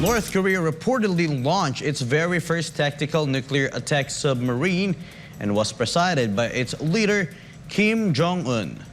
North Korea reportedly launched its very first tactical nuclear attack submarine and was presided by its leader, Kim Jong Un.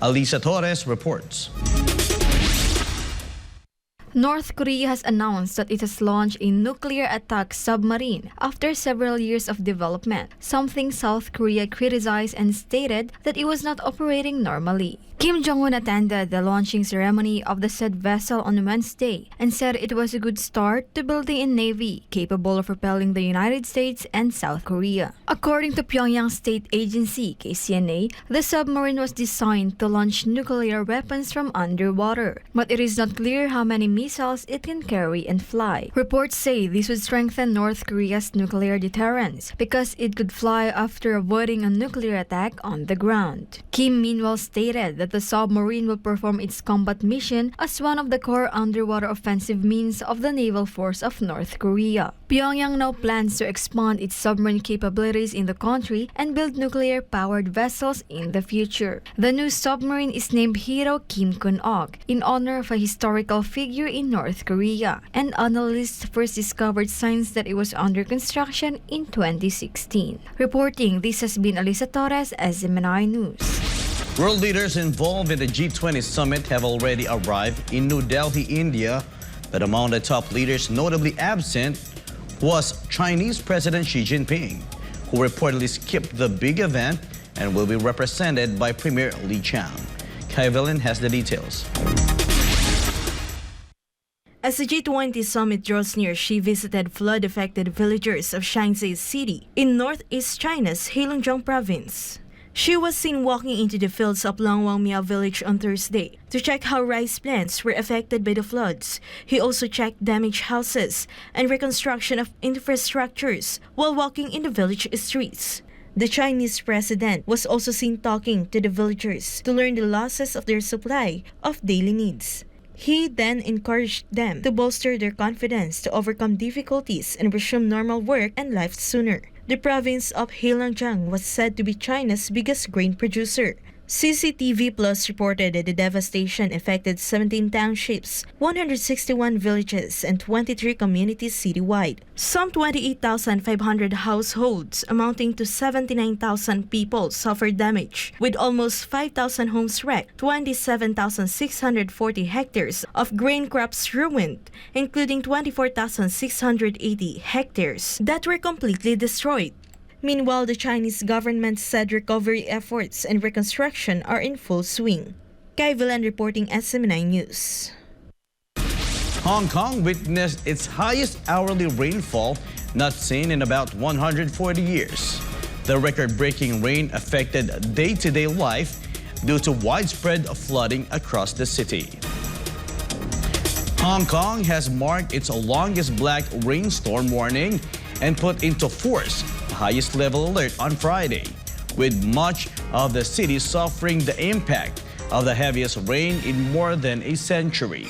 Alyssa Torres reports. North Korea has announced that it has launched a nuclear attack submarine after several years of development, something South Korea criticized and stated that it was not operating normally. Kim Jong Un attended the launching ceremony of the said vessel on Wednesday and said it was a good start to building a navy capable of repelling the United States and South Korea. According to Pyongyang state agency KCNA, the submarine was designed to launch nuclear weapons from underwater, but it is not clear how many missiles it can carry and fly. Reports say this would strengthen North Korea's nuclear deterrence because it could fly after avoiding a nuclear attack on the ground. Kim meanwhile stated that the submarine will perform its combat mission as one of the core underwater offensive means of the naval force of North Korea. Pyongyang now plans to expand its submarine capabilities in the country and build nuclear-powered vessels in the future. The new submarine is named Hero Kim Kun-ok in honor of a historical figure in North Korea, and analysts first discovered signs that it was under construction in 2016. Reporting, this has been Alyssa Torres, SMNI News. World leaders involved in the G20 summit have already arrived in New Delhi, India, but among the top leaders notably absent was Chinese President Xi Jinping, who reportedly skipped the big event and will be represented by Premier Li Qiang. Kai Velen has the details. As the G20 summit draws near, Xi visited flood-affected villagers of Shanxi City in northeast China's Heilongjiang province. She was seen walking into the fields of Langwangmiao village on Thursday to check how rice plants were affected by the floods. He also checked damaged houses and reconstruction of infrastructures while walking in the village streets. The Chinese president was also seen talking to the villagers to learn the losses of their supply of daily needs. He then encouraged them to bolster their confidence to overcome difficulties and resume normal work and life sooner. The province of Heilongjiang was said to be China's biggest grain producer. CCTV Plus reported that the devastation affected 17 townships, 161 villages, and 23 communities citywide. Some 28,500 households, amounting to 79,000 people, suffered damage, with almost 5,000 homes wrecked, 27,640 hectares of grain crops ruined, including 24,680 hectares that were completely destroyed. Meanwhile, the Chinese government said recovery efforts and reconstruction are in full swing. Kai Velen reporting SMNI News. Hong Kong witnessed its highest hourly rainfall not seen in about 140 years. The record-breaking rain affected day-to-day life due to widespread flooding across the city. Hong Kong has marked its longest black rainstorm warning and put into force the highest level alert on Friday, with much of the city suffering the impact of the heaviest rain in more than a century.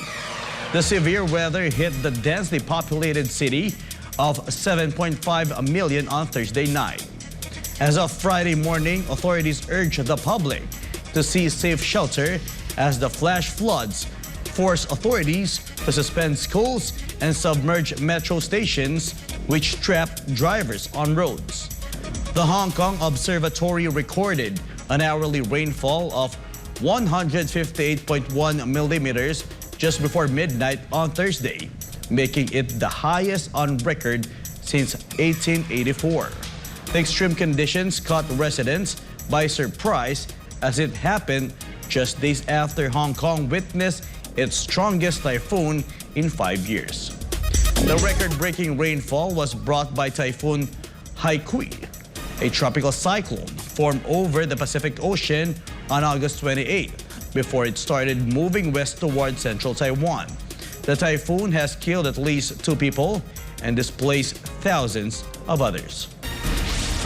The severe weather hit the densely populated city of 7.5 million on Thursday night. As of Friday morning, authorities urged the public to seek safe shelter as the flash floods forced authorities to suspend schools and submerge metro stations, which trapped drivers on roads. The Hong Kong Observatory recorded an hourly rainfall of 158.1 millimeters just before midnight on Thursday, making it the highest on record since 1884. The extreme conditions caught residents by surprise as it happened just days after Hong Kong witnessed its strongest typhoon in 5 years. The record-breaking rainfall was brought by Typhoon Haikui, a tropical cyclone formed over the Pacific Ocean on August 28 before it started moving west toward central Taiwan. The typhoon has killed at least 2 people and displaced thousands of others.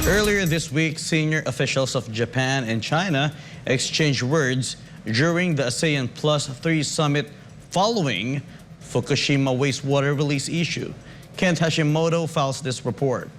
Earlier this week, senior officials of Japan and China exchanged words during the ASEAN Plus 3 summit following Fukushima wastewater release issue. Kent Hashimoto files this report.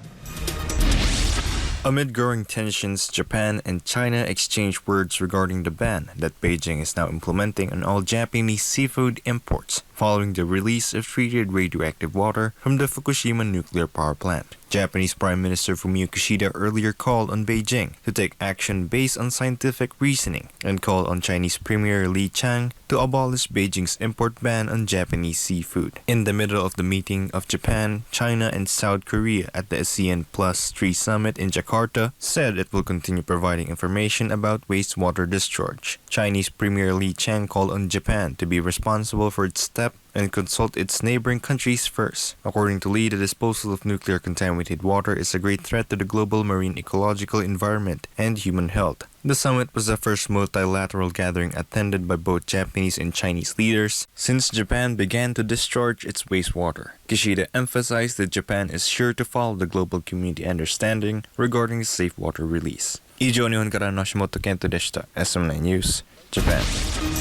Amid growing tensions, Japan and China exchanged words regarding the ban that Beijing is now implementing on all Japanese seafood imports following the release of treated radioactive water from the Fukushima nuclear power plant. Japanese Prime Minister Fumio Kishida earlier called on Beijing to take action based on scientific reasoning and called on Chinese Premier Li Qiang to abolish Beijing's import ban on Japanese seafood. In the middle of the meeting of Japan, China, and South Korea at the ASEAN Plus 3 summit in Jakarta said it will continue providing information about wastewater discharge. Chinese Premier Li Qiang called on Japan to be responsible for its step and consult its neighboring countries first. According to Li, the disposal of nuclear contaminated water is a great threat to the global marine ecological environment and human health. The summit was the first multilateral gathering attended by both Japanese and Chinese leaders since Japan began to discharge its wastewater. Kishida emphasized that Japan is sure to follow the global community understanding regarding safe water release. 以上日本からの橋本健人でした。SMNA News, Japan.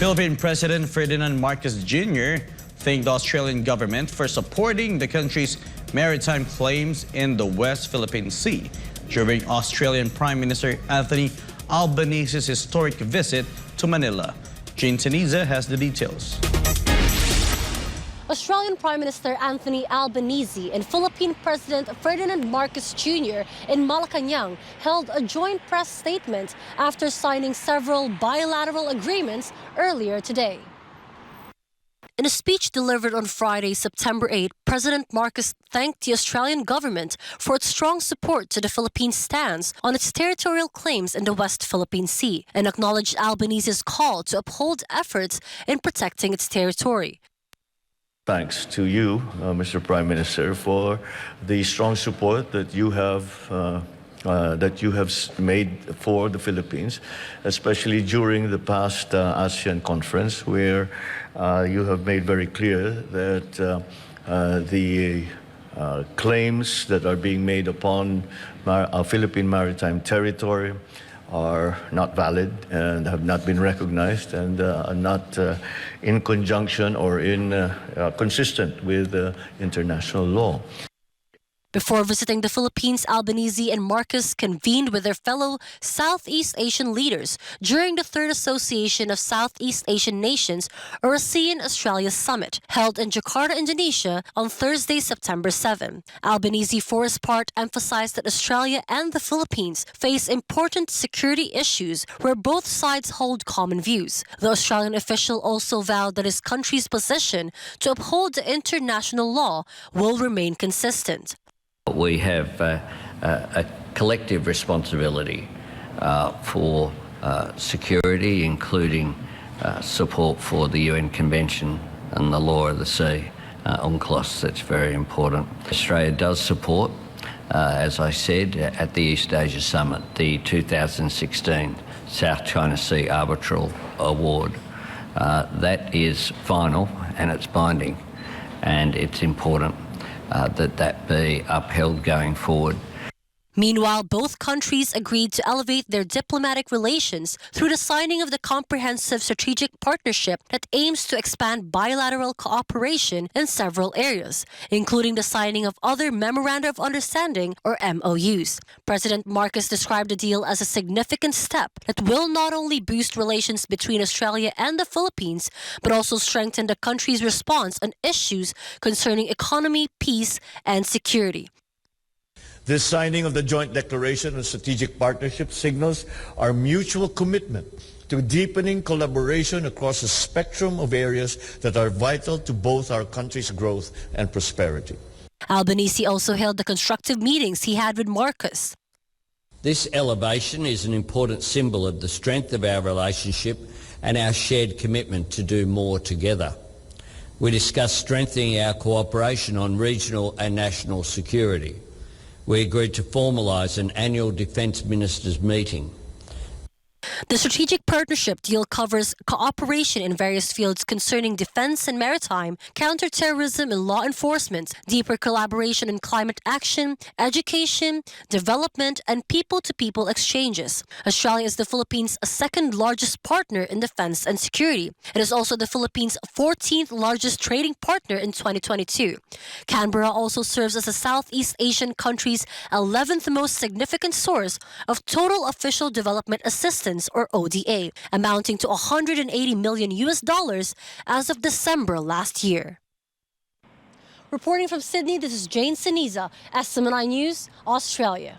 Philippine President Ferdinand Marcos Jr. thanked the Australian government for supporting the country's maritime claims in the West Philippine Sea during Australian Prime Minister Anthony Albanese's historic visit to Manila. Jane Teniza has the details. Australian Prime Minister Anthony Albanese and Philippine President Ferdinand Marcos Jr. in Malacanang held a joint press statement after signing several bilateral agreements earlier today. In a speech delivered on Friday, September 8, President Marcos thanked the Australian government for its strong support to the Philippines' stance on its territorial claims in the West Philippine Sea and acknowledged Albanese's call to uphold efforts in protecting its territory. Thanks to you, Mr. Prime Minister, for the strong support that you have made for the Philippines, especially during the past ASEAN conference, where you have made very clear that the claims that are being made upon Philippine maritime territory are not valid and have not been recognized and are not in conjunction or consistent with international law. Before visiting the Philippines, Albanese and Marcos convened with their fellow Southeast Asian leaders during the Third Association of Southeast Asian Nations, or ASEAN Australia Summit, held in Jakarta, Indonesia on Thursday, September 7. Albanese, for his part, emphasized that Australia and the Philippines face important security issues where both sides hold common views. The Australian official also vowed that his country's position to uphold the international law will remain consistent. We have a collective responsibility for security, including support for the UN Convention and the law of the sea, UNCLOS. That's very important. Australia does support, as I said, at the East Asia Summit, the 2016 South China Sea Arbitral Award. That is final and it's binding, and it's important that be upheld going forward. Meanwhile, both countries agreed to elevate their diplomatic relations through the signing of the Comprehensive Strategic Partnership that aims to expand bilateral cooperation in several areas, including the signing of other Memoranda of Understanding, or MOUs. President Marcos described the deal as a significant step that will not only boost relations between Australia and the Philippines, but also strengthen the country's response on issues concerning economy, peace, and security. This signing of the Joint Declaration on Strategic Partnership signals our mutual commitment to deepening collaboration across a spectrum of areas that are vital to both our countries' growth and prosperity. Albanese also held the constructive meetings he had with Marcos. This elevation is an important symbol of the strength of our relationship and our shared commitment to do more together. We discussed strengthening our cooperation on regional and national security. We agreed to formalise an annual Defence Ministers meeting. The Strategic partnership deal covers cooperation in various fields concerning defense and maritime, counterterrorism and law enforcement, deeper collaboration in climate action, education, development, and people-to-people exchanges. Australia is the Philippines' second largest partner in defense and security. It is also the Philippines' 14th largest trading partner in 2022. Canberra also serves as the Southeast Asian country's 11th most significant source of total official development assistance, or ODA, amounting to $180 million as of December last year. Reporting from Sydney, this is Jane Siniza, SMNI News, Australia.